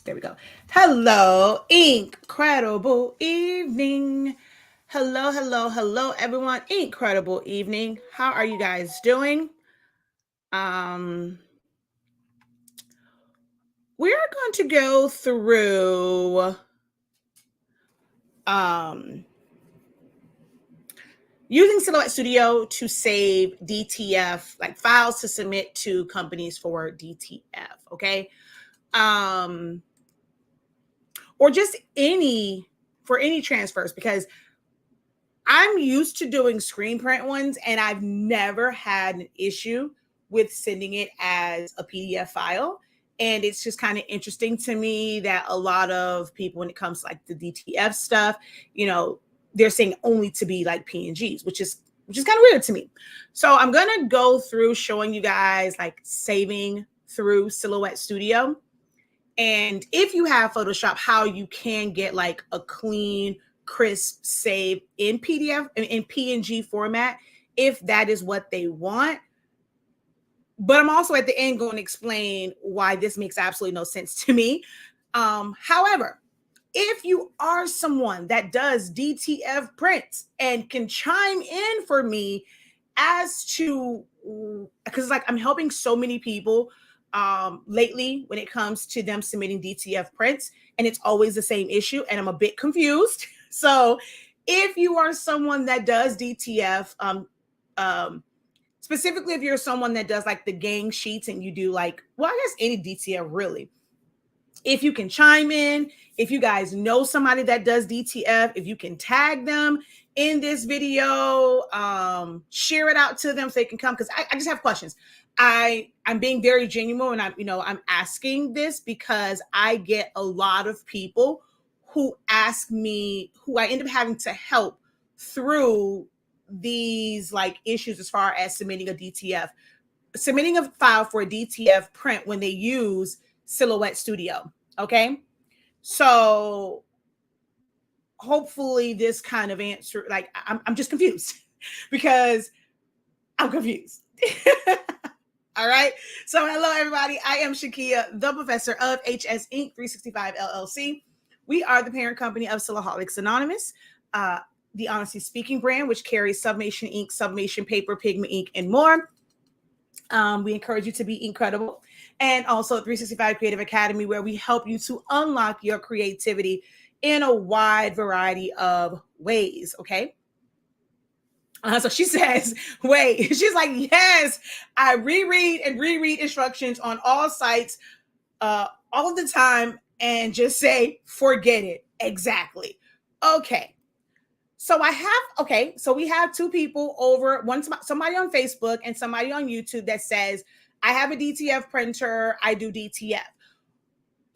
There we go. Hello, incredible evening. Hello, hello, hello, everyone. Incredible evening. How are you guys doing? Um, we're going to go through using Silhouette Studio to save DTF, like files to submit to companies for DTF. Okay. Or just for any transfers, because I'm used to doing screen print ones and I've never had an issue with sending it as a PDF file. And it's just kind of interesting to me that a lot of people, when it comes to like the DTF stuff, they're saying only to be like PNGs, which is kind of weird to me. So I'm going to go through showing you guys like saving through Silhouette Studio. And if you have Photoshop, how you can get like a clean, crisp save in PDF and in PNG format, if that is what they want. But I'm also at the end going to explain why this makes absolutely no sense to me. However, if you are someone that does DTF prints and can chime in for me as to, because like I'm helping so many people lately when it comes to them submitting DTF prints, and it's always the same issue, and I'm a bit confused. So if you are someone that does DTF, specifically if you're someone that does like the gang sheets and you do like, well, I guess any DTF really, if you can chime in, if you guys know somebody that does DTF, if you can tag them in this video, share it out to them so they can come, because I just have questions. I'm being very genuine, and I'm asking this because I get a lot of people who ask me, who I end up having to help through these like issues as far as submitting a file for a DTF print when they use Silhouette Studio. Okay. So hopefully this kind of answer, like I'm just confused because I'm confused. All right. So hello, everybody. I am Shakia, the professor of HS Inc. 365 LLC. We are the parent company of Silaholics Anonymous, the Honestly Speaking brand, which carries Sublimation ink, Sublimation paper, pigment ink, and more. We encourage you to be incredible. And also 365 Creative Academy, where we help you to unlock your creativity in a wide variety of ways. Okay. So she says, wait, she's like, yes, I reread instructions on all sites all the time and just say, forget it. Exactly. Okay. So we have two people over, somebody on Facebook and somebody on YouTube that says, I have a DTF printer, I do DTF.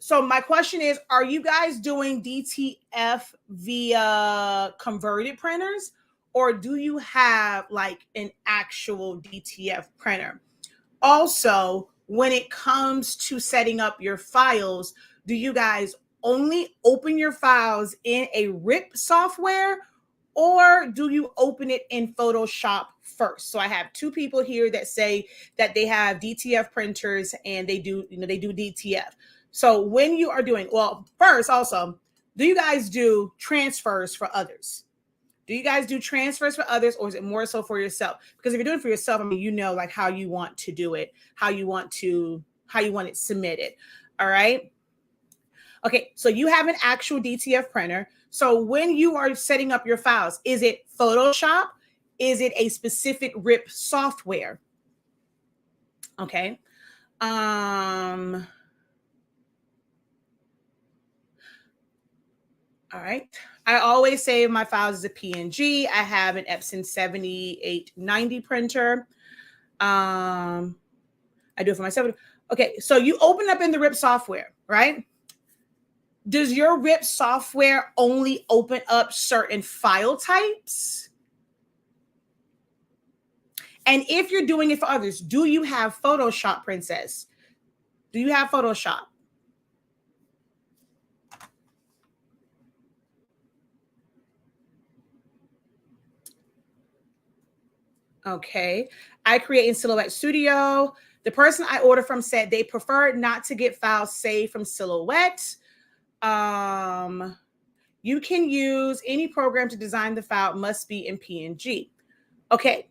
So my question is, are you guys doing DTF via converted printers, or do you have like an actual DTF printer? Also, when it comes to setting up your files, do you guys only open your files in a RIP software, or do you open it in Photoshop first? So I have two people here that say that they have DTF printers and they do DTF. So when you are doing, well, first also, do you guys do transfers for others? Do you guys do transfers for others, or is it more so for yourself? Because if you're doing it for yourself, I mean, like how you want to do it, how you want it submitted. All right. Okay. So you have an actual DTF printer. So when you are setting up your files, is it Photoshop? Is it a specific RIP software? Okay. All right. I always save my files as a PNG. I have an Epson 7890 printer. I do it for myself. Okay. So you open up in the RIP software, right? Does your RIP software only open up certain file types? And if you're doing it for others, do you have Photoshop, Princess? Do you have Photoshop? Okay. I create in Silhouette Studio. The person I order from said they prefer not to get files saved from Silhouette. You can use any program to design the file, must be in PNG. Okay.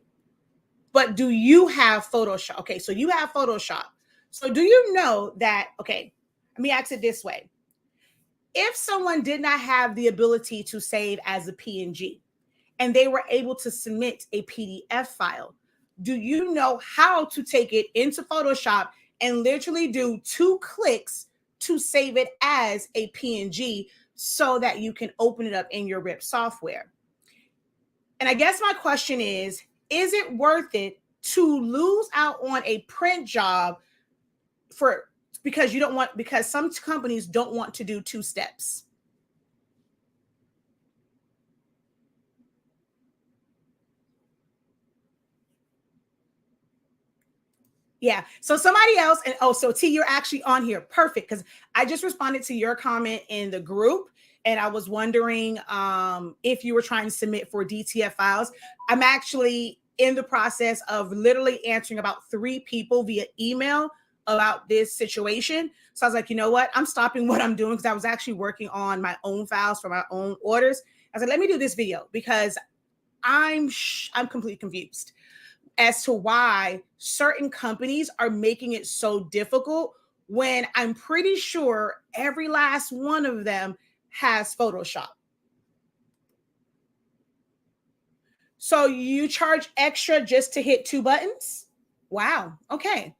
But do you have Photoshop? Okay. So you have Photoshop. So do you know that? Okay. Let me ask it this way. If someone did not have the ability to save as a PNG and they were able to submit a PDF file, do you know how to take it into Photoshop and literally do 2 clicks to save it as a PNG so that you can open it up in your RIP software? And I guess my question is it worth it to lose out on a print job because some companies don't want to do 2 steps? Yeah. So somebody else, and so T, you're actually on here. Perfect. Because I just responded to your comment in the group, and I was wondering if you were trying to submit for DTF files. I'm actually in the process of literally answering about 3 people via email about this situation. So I was like, you know what? I'm stopping what I'm doing because I was actually working on my own files for my own orders. I was like, let me do this video because I'm completely confused as to why certain companies are making it so difficult when I'm pretty sure every last one of them has Photoshop. So you charge extra just to hit 2 buttons? Wow. Okay.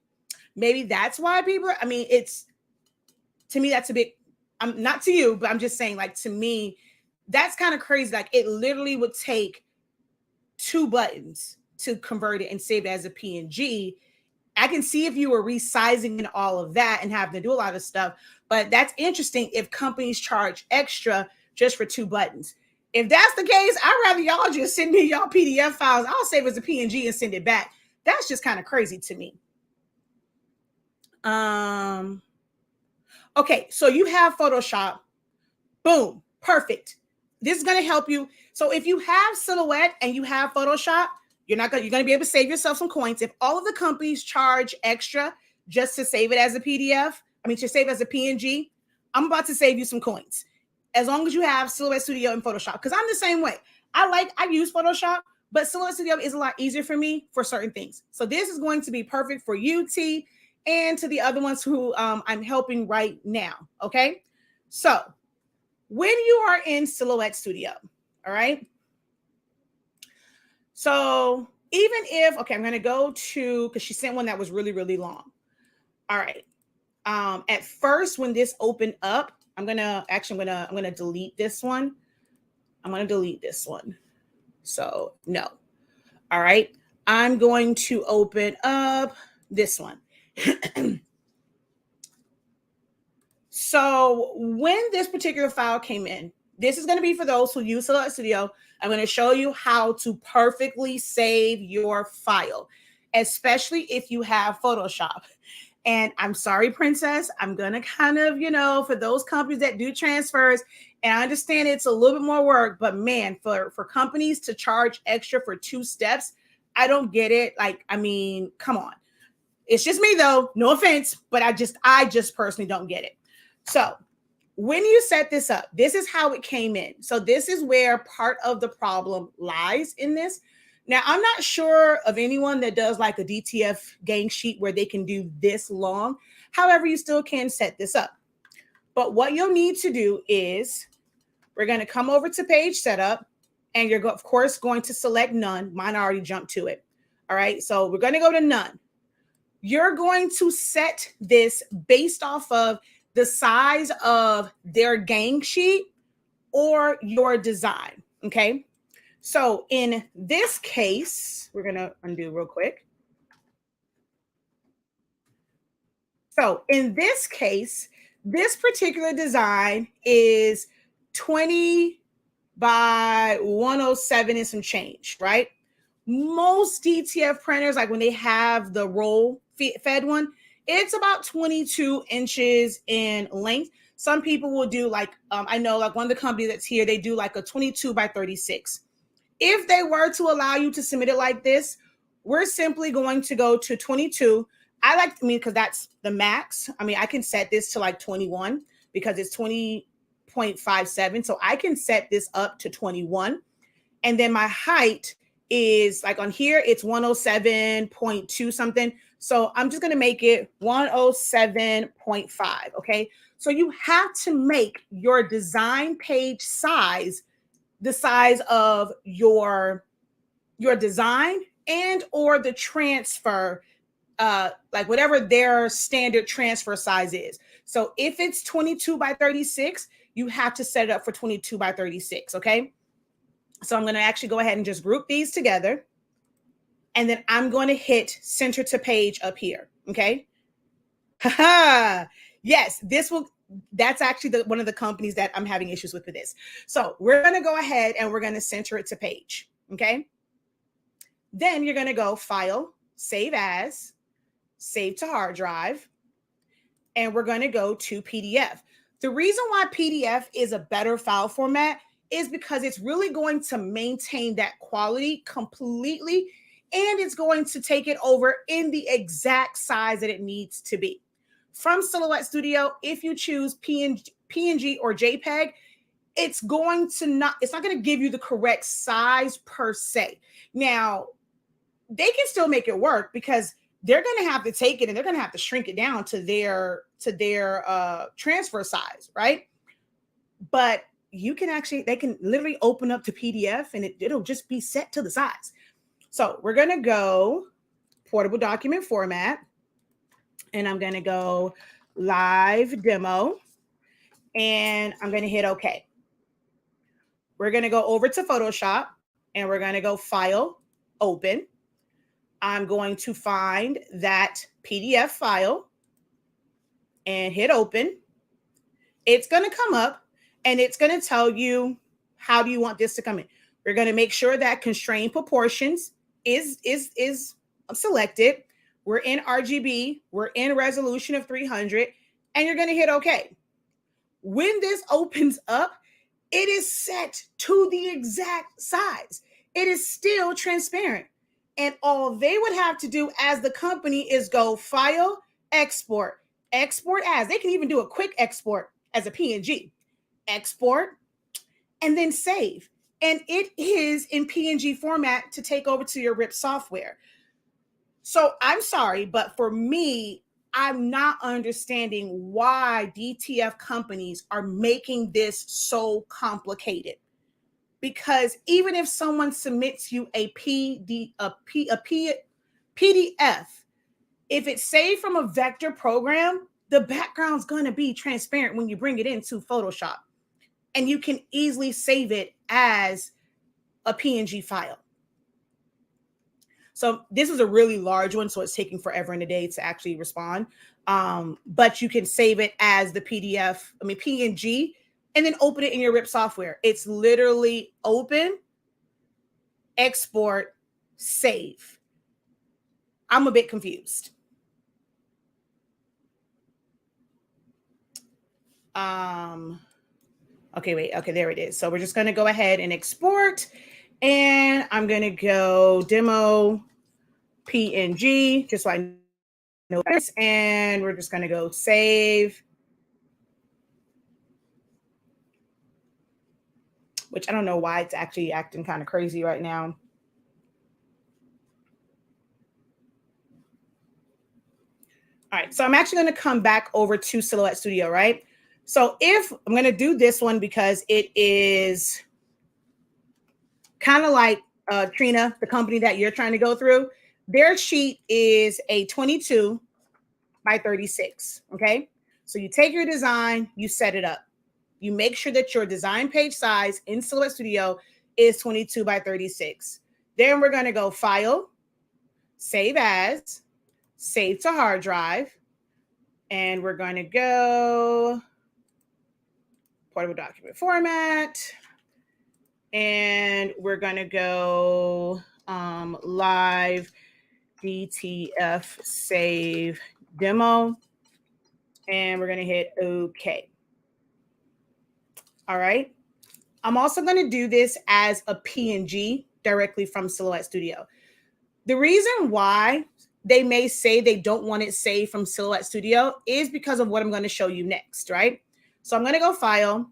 Maybe that's why people, I mean, to me, that's a bit, I'm not to you, but I'm just saying, like, to me, that's kind of crazy. Like, it literally would take 2 buttons to convert it and save it as a PNG. I can see if you were resizing and all of that and having to do a lot of stuff, but that's interesting if companies charge extra just for 2 buttons. If that's the case, I'd rather y'all just send me y'all PDF files. I'll save it as a PNG and send it back. That's just kind of crazy to me. Okay, so you have Photoshop. Boom, perfect. This is going to help you. So if you have Silhouette and you have Photoshop, you're going to be able to save yourself some coins. If all of the companies charge extra just to save it as a PDF, to save it as a PNG, I'm about to save you some coins. As long as you have Silhouette Studio and Photoshop, because I'm the same way. I use Photoshop, but Silhouette Studio is a lot easier for me for certain things. So this is going to be perfect for you, T, and to the other ones who I'm helping right now. Okay. So when you are in Silhouette Studio, all right. So even if, okay, I'm going to go to, because she sent one that was really, really long. All right. At first, when this opened up, I'm going to delete this one. I'm going to delete this one. So no. All right. I'm going to open up this one. So when this particular file came in, this is going to be for those who use Silhouette Studio. I'm going to show you how to perfectly save your file, especially if you have Photoshop. And I'm sorry, Princess, I'm going to kind of, for those companies that do transfers, and I understand it's a little bit more work, but man, for companies to charge extra for 2 steps, I don't get it. Like, come on. It's just me though, no offense, but I just personally don't get it. So when you set this up, this is how it came in. So this is where part of the problem lies in this. Now, I'm not sure of anyone that does like a DTF gang sheet where they can do this long. However, you still can set this up. But what you'll need to do is we're going to come over to page setup, and you're, of course, going to select none. Mine already jumped to it. All right. So we're going to go to none. You're going to set this based off of the size of their gang sheet or your design. Okay. So in this case, we're going to undo real quick. So in this case, this particular design is 20 by 107 and some change, right? Most DTF printers, like when they have the roll fed one, it's about 22 inches in length. Some people will do like, I know like one of the companies that's here, they do like a 22 by 36. If they were to allow you to submit it like this, we're simply going to go to 22. Because that's the max. I mean, I can set this to like 21 because it's 20.57. So I can set this up to 21. And then my height is like on here, it's 107.2 something. So I'm just going to make it 107.5. Okay. So you have to make your design page size the size of your design and or the transfer, like whatever their standard transfer size is. So if it's 22 by 36, you have to set it up for 22 by 36. Okay. So I'm going to actually go ahead and just group these together. And then I'm going to hit center to page up here. Okay. Yes, that's actually one of the companies that I'm having issues with this. So we're going to go ahead and we're going to center it to page. Okay. Then you're going to go File, Save As, Save to Hard Drive, and we're going to go to PDF. The reason why PDF is a better file format is because it's really going to maintain that quality completely, and it's going to take it over in the exact size that it needs to be. From Silhouette Studio, if you choose PNG or JPEG, it's not going to give you the correct size per se. Now, they can still make it work because they're going to have to take it and they're going to have to shrink it down to their transfer size, right? But they can literally open up to PDF and it'll just be set to the size. So we're going to go portable document format, and I'm going to go live demo, and I'm going to hit OK. We're going to go over to Photoshop, and we're going to go File, Open. I'm going to find that PDF file and hit Open. It's going to come up, and it's going to tell you how do you want this to come in. We're going to make sure that constrained proportions is selected. We're in RGB. We're in resolution of 300, and you're going to hit OK. When this opens up, it is set to the exact size. It is still transparent. And all they would have to do as the company is go File, Export, Export as. They can even do a quick export as a PNG. Export, and then save. And it is in PNG format to take over to your RIP software. So I'm sorry, but for me, I'm not understanding why DTF companies are making this so complicated. Because even if someone submits you a PDF, if it's saved from a vector program, the background's going to be transparent when you bring it into Photoshop. And you can easily save it as a PNG file. So this is a really large one, so it's taking forever and a day to actually respond. But you can save it as the PNG, and then open it in your RIP software. It's literally open, export, save. I'm a bit confused. Okay, wait. Okay, there it is. So we're just going to go ahead and export. And I'm going to go demo PNG, just so I know this. And we're just going to go save. Which I don't know why it's actually acting kind of crazy right now. All right, so I'm actually going to come back over to Silhouette Studio, right? So if I'm going to do this one because it is kind of like Trina, the company that you're trying to go through, their sheet is a 22 by 36, okay? So you take your design, you set it up. You make sure that your design page size in Silhouette Studio is 22 by 36. Then we're going to go File, Save As, Save to Hard Drive, and we're going to go portable document format, and we're going to go live DTF save demo, and we're going to hit OK. All right. I'm also going to do this as a PNG directly from Silhouette Studio. The reason why they may say they don't want it saved from Silhouette Studio is because of what I'm going to show you next, right? So I'm going to go File,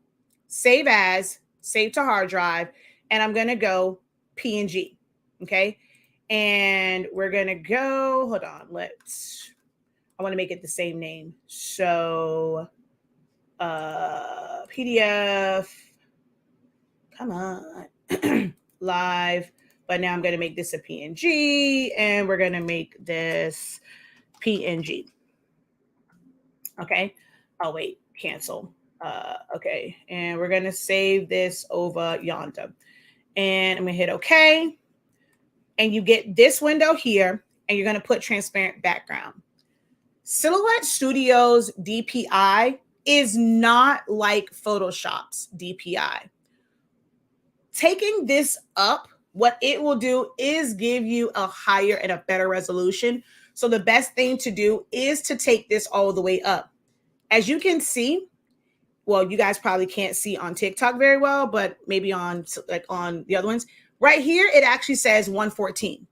Save As, Save to Hard Drive, and I'm going to go PNG, okay? And we're going to go, hold on, I want to make it the same name. So PDF, come on, live. But now I'm going to make this a PNG, and we're going to make this PNG. Okay. Oh, wait, cancel. Okay. And we're going to save this over yonder. And I'm going to hit OK. And you get this window here, and you're going to put transparent background. Silhouette Studio's DPI is not like Photoshop's DPI. Taking this up, what it will do is give you a higher and a better resolution. So the best thing to do is to take this all the way up. As you can see, well, you guys probably can't see on TikTok very well, but maybe on the other ones. Right here, it actually says 114.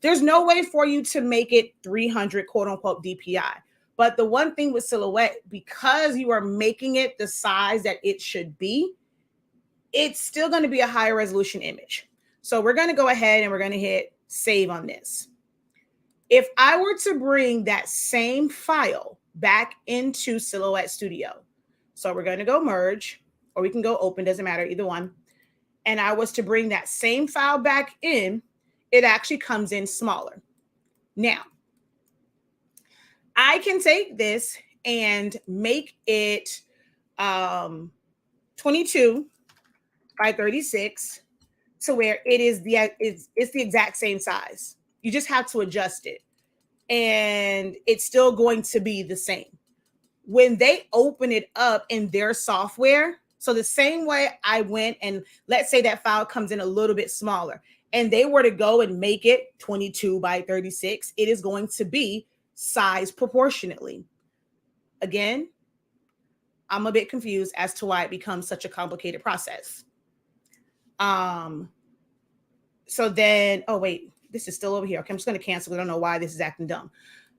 There's no way for you to make it 300 quote unquote DPI. But the one thing with Silhouette, because you are making it the size that it should be, it's still going to be a higher resolution image. So we're going to go ahead and we're going to hit save on this. If I were to bring that same file back into Silhouette Studio, so we're going to go merge, or we can go open, doesn't matter, either one. And I was to bring that same file back in, it actually comes in smaller. Now, I can take this and make it 22 by 36 to where it is it's the exact same size. You just have to adjust it, and it's still going to be the same. When they open it up in their software, so the same way I went and let's say that file comes in a little bit smaller, and they were to go and make it 22 by 36, it is going to be sized proportionately. Again, I'm a bit confused as to why it becomes such a complicated process. So then, oh wait, this is still over here. Okay, I'm just going to cancel. I don't know why this is acting dumb.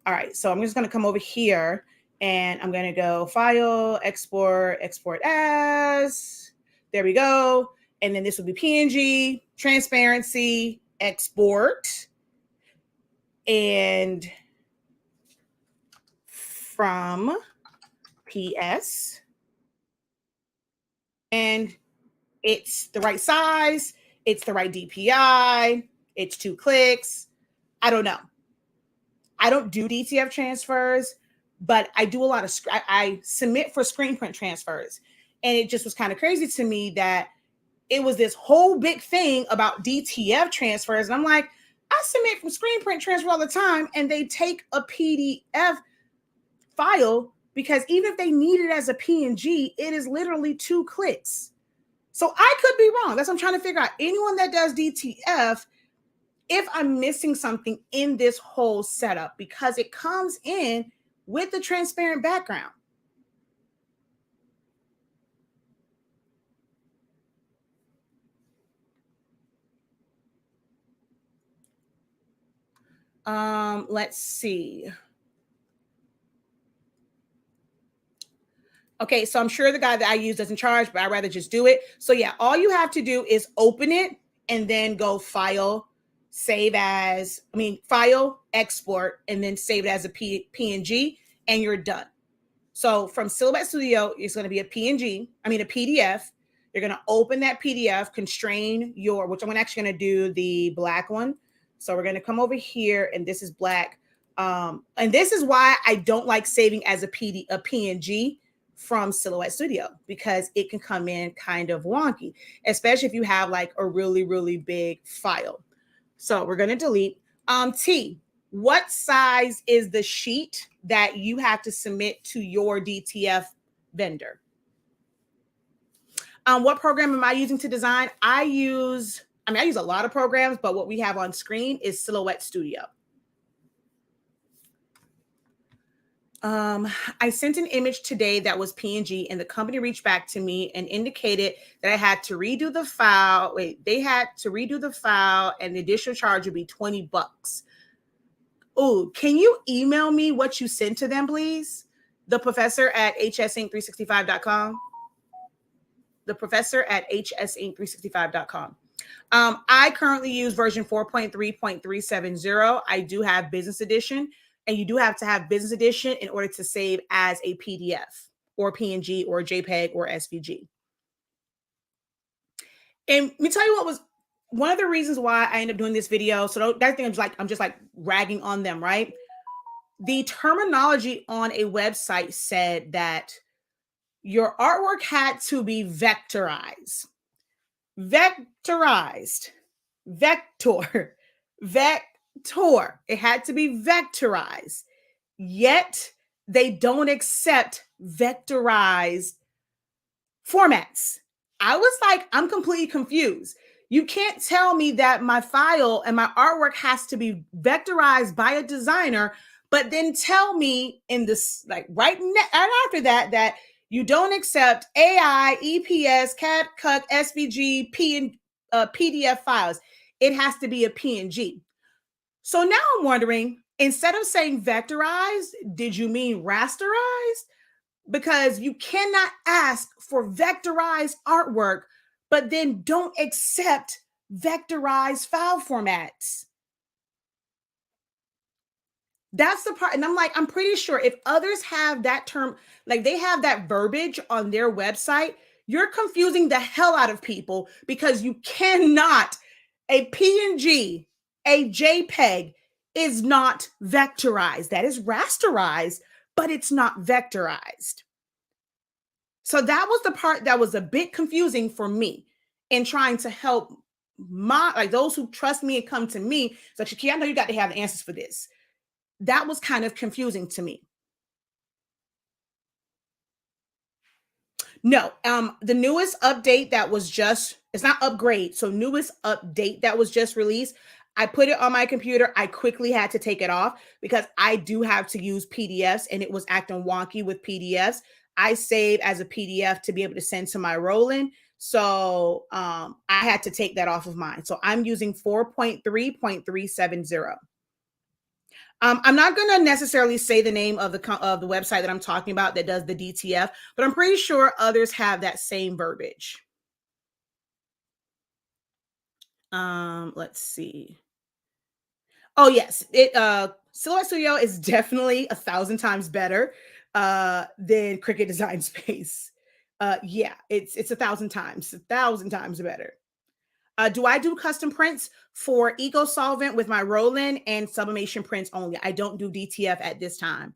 All right, so I'm just going to come over here and I'm going to go File, Export, Export As. There we go. And then this will be PNG, Transparency, Export, and from PS. And it's the right size. It's the right DPI. It's 2 clicks. I don't know. I don't do DTF transfers, but I do a lot of, I submit for screen print transfers. And it just was kind of crazy to me that it was this whole big thing about DTF transfers. And I'm like, I submit from screen print transfer all the time, and they take a PDF file because even if they need it as a PNG, it is literally 2 clicks. So I could be wrong. That's what I'm trying to figure out. Anyone that does DTF, if I'm missing something in this whole setup, because it comes in with the transparent background. Let's see. Okay, so I'm sure the guy that I use doesn't charge, but I'd rather just do it. So yeah, all you have to do is open it and then go File, Save As, File, Export, and then save it as a PNG, and you're done. So from Silhouette Studio, it's going to be a PDF. You're going to open that PDF, constrain which I'm actually going to do the black one. So we're going to come over here, and this is black. And this is why I don't like saving as a PNG from Silhouette Studio, because it can come in kind of wonky, especially if you have like a really, really big file. So we're going to delete. T, what size is the sheet that you have to submit to your DTF vendor? What program am I using to design? I use a lot of programs, but what we have on screen is Silhouette Studio. I sent an image today that was PNG, and the company reached back to me and indicated that I had to redo the file. Wait, they had to redo the file, and the additional charge would be $20. Oh, can you email me what you sent to them, please? The professor at hsinc365.com. The professor at hsinc365.com. I currently use version 4.3.370. I do have business edition, and you do have to have business edition in order to save as a PDF or PNG or JPEG or SVG. And let me tell you what was one of the reasons why I ended up doing this video. So that thing, I'm just like ragging on them, right? The terminology on a website said that your artwork had to be vectorized. Vector. It had to be vectorized. Yet they don't accept vectorized formats. I was like, I'm completely confused. You can't tell me that my file and my artwork has to be vectorized by a designer, but then tell me in this, like right after that you don't accept AI, EPS, CAD, SVG, PDF files. It has to be a PNG. So now I'm wondering, instead of saying vectorized, did you mean rasterized? Because you cannot ask for vectorized artwork, but then don't accept vectorized file formats. That's the part. And I'm like, I'm pretty sure if others have that term, like they have that verbiage on their website, you're confusing the hell out of people, because you cannot, a PNG, a JPEG is not vectorized. That is rasterized, but it's not vectorized. So that was the part that was a bit confusing for me in trying to help those who trust me and come to me. So Shaki, I know you got to have the answers for this. That was kind of confusing to me. No, the newest update that was it's not upgrade. So newest update that was just released, I put it on my computer. I quickly had to take it off because I do have to use PDFs and it was acting wonky with PDFs. I save as a PDF to be able to send to my Roland. So I had to take that off of mine. So I'm using 4.3.370. I'm not going to necessarily say the name of the website that I'm talking about that does the DTF, but I'm pretty sure others have that same verbiage. Let's see. Oh yes, Silhouette Studio is definitely 1,000 times better than Cricut Design Space. Yeah, it's 1,000 times better. Do I do custom prints for Eco Solvent with my Roland and Sublimation prints only? I don't do DTF at this time.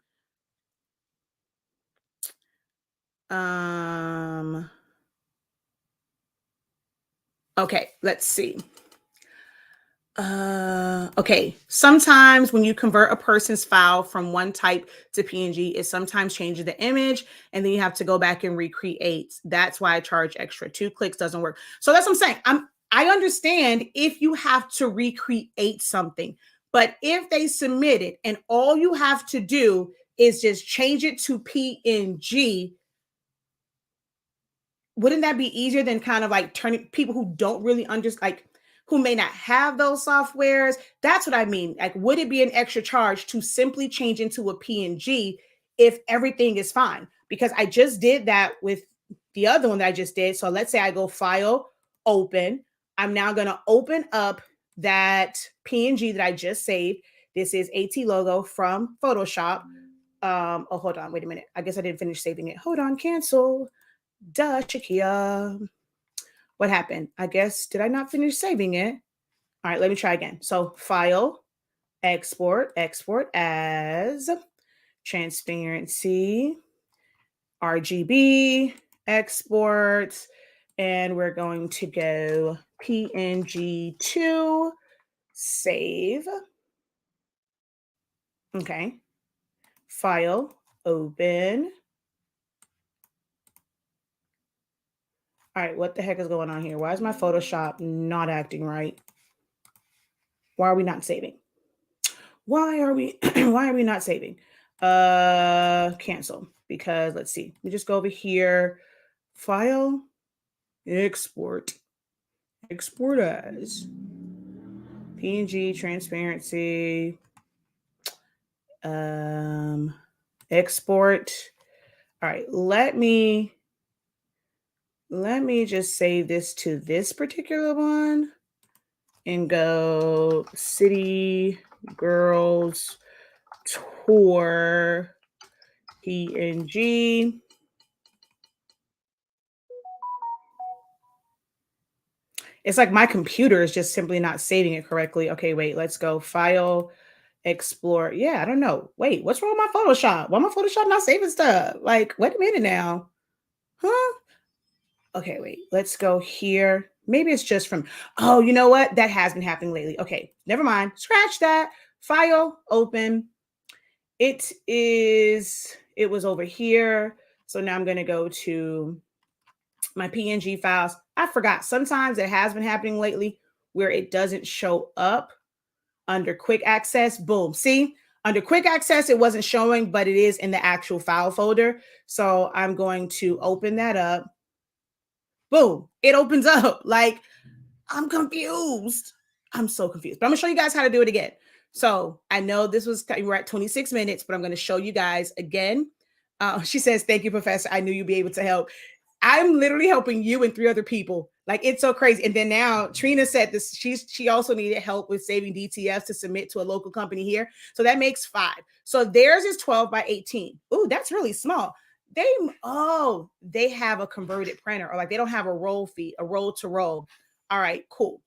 Okay, let's see. Okay, sometimes when you convert a person's file from one type to PNG, it sometimes changes the image and then you have to go back and recreate. That's why I charge extra. 2 clicks doesn't work. So that's what I'm saying. I understand if you have to recreate something, but if they submit it and all you have to do is just change it to PNG, wouldn't that be easier than kind of like turning people who don't really understand, like who may not have those softwares? That's what I mean. Like, would it be an extra charge to simply change into a PNG if everything is fine? Because I just did that with the other one that I just did. So let's say I go File, Open. I'm now going to open up that PNG that I just saved. This is AT logo from Photoshop. Oh, hold on. Wait a minute. I guess I didn't finish saving it. Hold on. Cancel. Duh, Shakia. What happened? I guess, did I not finish saving it? All right, let me try again. So File, Export as Transparency, RGB, Export, and we're going to go PNG to save. Okay. File, Open. All right, what the heck is going on here? Why is my Photoshop not acting right? Why are we not saving? Why are we not saving? Cancel, because let's see. We just go over here, file, export as PNG, transparency, export. All right, let me just save this to this particular one and go City Girls Tour PNG. It's like my computer is just simply not saving it correctly. Okay, wait, let's go file, explore. Yeah, I don't know. Wait, what's wrong with my Photoshop? Why my Photoshop not saving stuff? Like, wait a minute now. Huh? Okay, wait, let's go here. Maybe it's just from, oh, you know what? That has been happening lately. Okay, never mind. Scratch that. File, open. It was over here. So now I'm going to go to my PNG files. I forgot. Sometimes it has been happening lately where it doesn't show up under quick access. Boom. See, under quick access, it wasn't showing, but it is in the actual file folder. So I'm going to open that up. Boom. It opens up. Like, I'm confused. I'm so confused. But I'm going to show you guys how to do it again. So I know we're at 26 minutes, but I'm going to show you guys again. She says, thank you, Professor. I knew you'd be able to help. I'm literally helping you and 3 other people. Like, it's so crazy. And then now Trina said this, she also needed help with saving DTFs to submit to a local company here. So that makes 5. So theirs is 12 by 18. Ooh, that's really small. They have a converted printer, or like they don't have a roll to roll. All right, cool.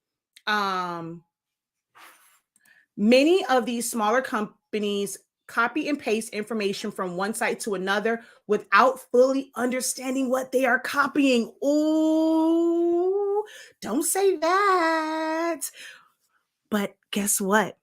Many of these smaller companies copy and paste information from one site to another without fully understanding what they are copying. Ooh, don't say that. But guess what?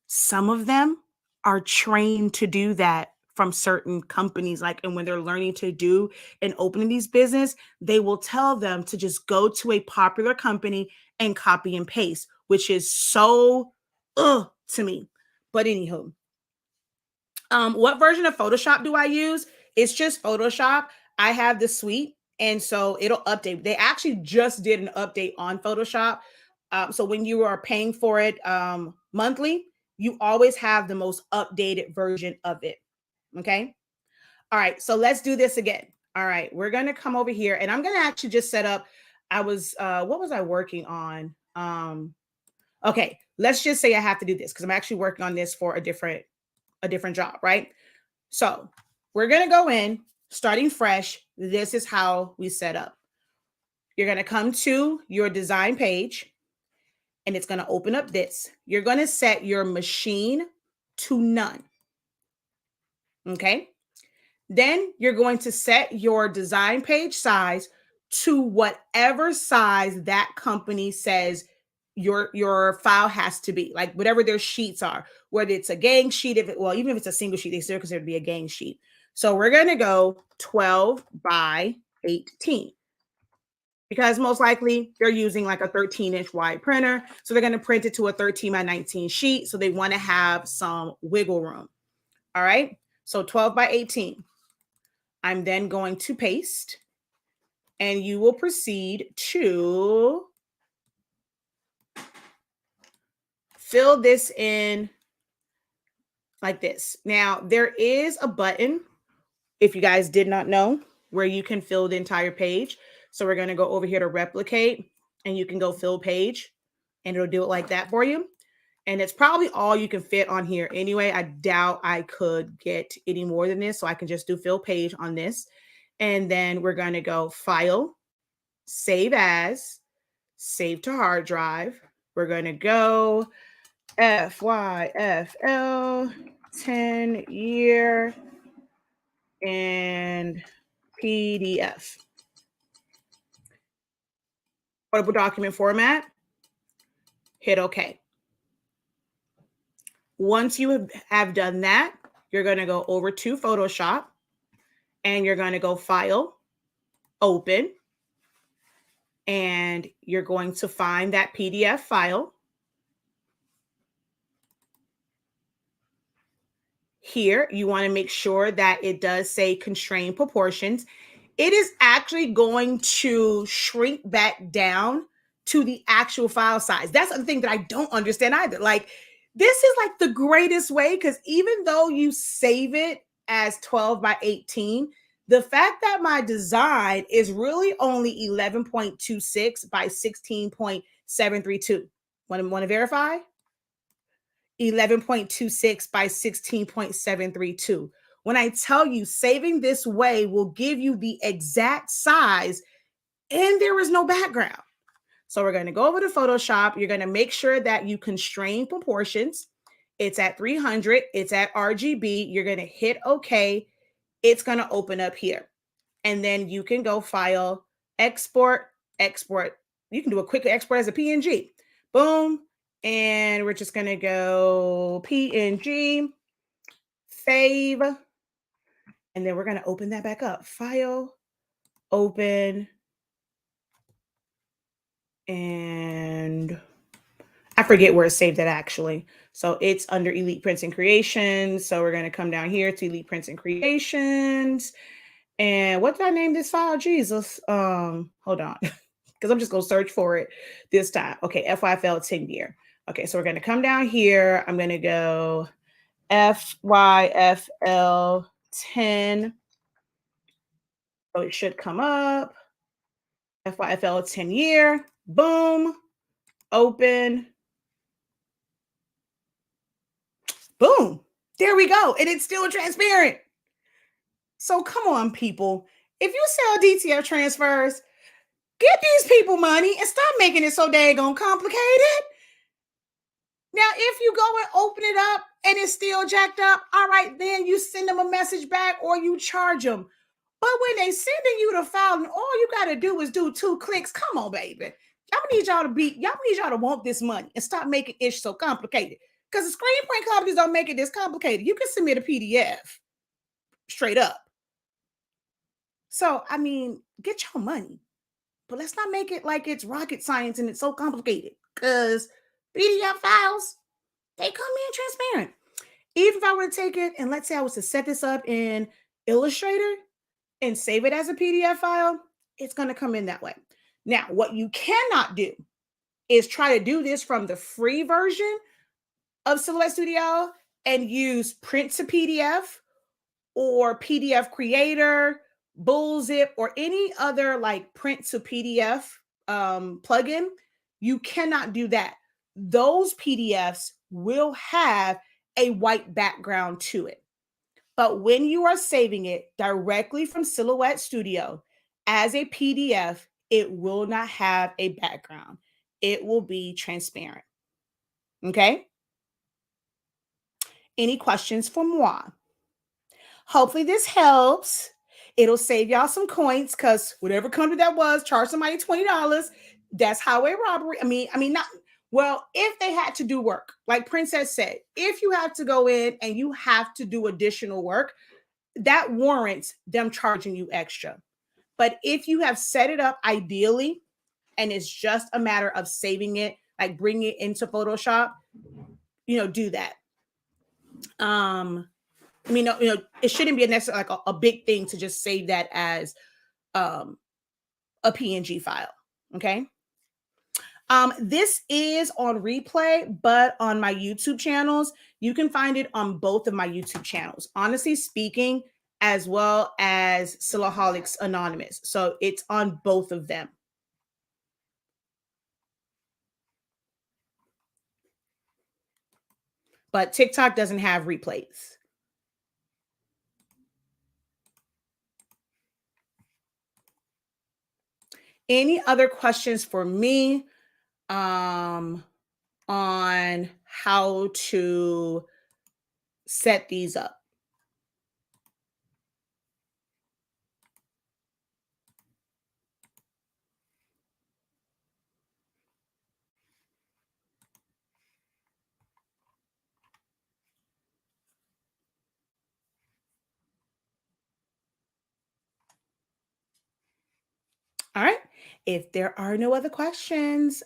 Some of them are trained to do that from certain companies. Like, and when they're learning to do and opening these business, they will tell them to just go to a popular company and copy and paste, which is so to me. But anywho, what version of Photoshop do I use? It's just Photoshop. I have the suite, and so it'll update. They actually just did an update on Photoshop. So when you are paying for it monthly, you always have the most updated version of it. Okay. All right. So let's do this again. All right. We're going to come over here, and I'm going to actually just set up. What was I working on? Okay. Let's just say I have to do this because I'm actually working on this for a different job, right? So we're going to go in, starting fresh. This is how we set up. You're going to come to your design page, and it's going to open up this. You're going to set your machine to none. Okay. Then you're going to set your design page size to whatever size that company says your file has to be, like whatever their sheets are, whether it's a gang sheet, even if it's a single sheet, they still consider it to be a gang sheet. So we're going to go 12 by 18 because most likely they're using like a 13-inch wide printer. So they're going to print it to a 13 by 19 sheet. So they want to have some wiggle room. All right. So 12 by 18. I'm then going to paste, and you will proceed to fill this in like this. Now, there is a button, if you guys did not know, where you can fill the entire page. So we're going to go over here to replicate, and you can go fill page, and it'll do it like that for you. And it's probably all you can fit on here anyway. I doubt I could get any more than this, so I can just do fill page on this. And then we're going to go file, save as, save to hard drive. We're going to go FYFL 10-year and PDF. Portable document format. Hit OK. Once you have done that, you're going to go over to Photoshop, and you're going to go File, Open, and you're going to find that PDF file. here, you want to make sure that it does say constrained proportions. It is actually going to shrink back down to the actual file size. That's the thing that I don't understand either. Like, this is like the greatest way, because even though you save it as 12 by 18, the fact that my design is really only 11.26 by 16.732. Want to verify? 11.26 by 16.732. When I tell you saving this way will give you the exact size and there is no background. So we're going to go over to Photoshop. You're going to make sure that you constrain proportions. It's at 300. It's at RGB. You're going to hit OK. It's going to open up here. And then you can go File, Export, Export. You can do a quick export as a PNG. Boom. And we're just going to go PNG, save. And then we're going to open that back up. File, open. And I forget where it's saved at actually. So it's under Elite Prints and Creations. So we're going to come down here to Elite Prints and Creations. And what did I name this file? Jesus. Hold on. Because I'm just going to search for it this time. Okay, FYFL 10 year. Okay, so we're going to come down here. I'm going to go FYFL 10. So it should come up. FYFL 10 year. Boom. Open. Boom. There we go. And it's still transparent. So come on, people. If you sell DTF transfers, get these people money and stop making it so daggone complicated. Now, if you go and open it up and it's still jacked up, all right, then you send them a message back or you charge them. But when they sending you the file and all you got to do is do 2 clicks, come on, baby. Y'all need y'all to want this money and stop making it so complicated. Because the screen print companies don't make it this complicated. You can submit a PDF straight up. So, I mean, get your money. But let's not make it like it's rocket science and it's so complicated. Because PDF files, they come in transparent. Even if I were to take it and let's say I was to set this up in Illustrator and save it as a PDF file, it's going to come in that way. Now, what you cannot do is try to do this from the free version of Silhouette Studio and use print to PDF or PDF Creator, Bullzip, or any other like print to PDF plugin. You cannot do that. Those PDFs will have a white background to it. But when you are saving it directly from Silhouette Studio as a PDF, it will not have a background. It will be transparent. Okay? Any questions for moi? Hopefully this helps. It'll save y'all some coins because whatever company that was, charge somebody $20. That's highway robbery. I mean, not well, if they had to do work, like Princess said, if you have to go in and you have to do additional work, that warrants them charging you extra. But if you have set it up ideally and it's just a matter of saving it, like bring it into Photoshop, do that. It shouldn't be necessarily like a big thing to just save that as a PNG file. Okay. This is on replay, but on my YouTube channels, you can find it on both of my YouTube channels, Honestly SpINKing, as well as Silaholics Anonymous. So it's on both of them. But TikTok doesn't have replays. Any other questions for me on how to set these up? All right. If there are no other questions,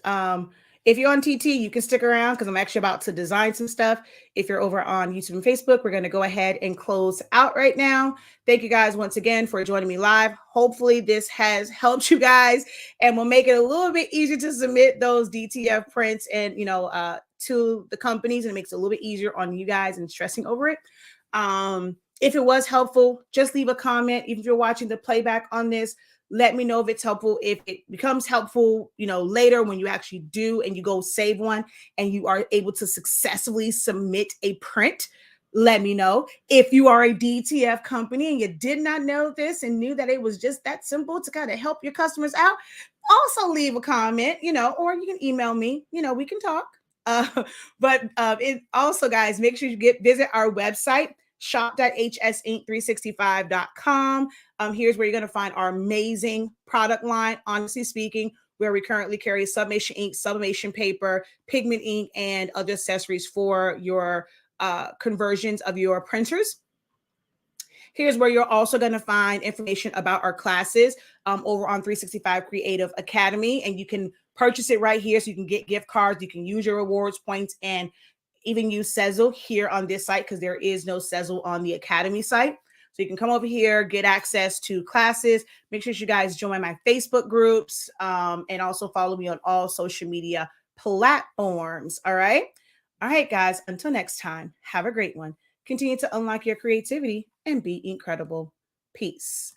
If you're on TT, you can stick around because I'm actually about to design some stuff. If you're over on YouTube and Facebook, we're going to go ahead and close out right now. Thank you guys once again for joining me live. Hopefully this has helped you guys and will make it a little bit easier to submit those DTF prints and, to the companies, and it makes it a little bit easier on you guys and stressing over it. If it was helpful, just leave a comment. Even if you're watching the playback on this, let me know if it's helpful. If it becomes helpful, later when you actually do and you go save one and you are able to successfully submit a print, let me know. If you are a DTF company and you did not know this and knew that it was just that simple to kind of help your customers out, also leave a comment, or you can email me, we can talk. But it also, guys, make sure you visit our website, shop.hsink365.com. Here's where you're going to find our amazing product line, honestly speaking, where we currently carry sublimation ink, sublimation paper, pigment ink, and other accessories for your conversions of your printers. Here's where you're also going to find information about our classes over on 365 Creative Academy, and you can purchase it right here so you can get gift cards. You can use your rewards points and even use Sezzle here on this site because there is no Sezzle on the Academy site. So you can come over here, get access to classes. Make sure you guys join my Facebook groups and also follow me on all social media platforms. All right. All right, guys. Until next time, have a great one. Continue to unlock your creativity and be incredible. Peace.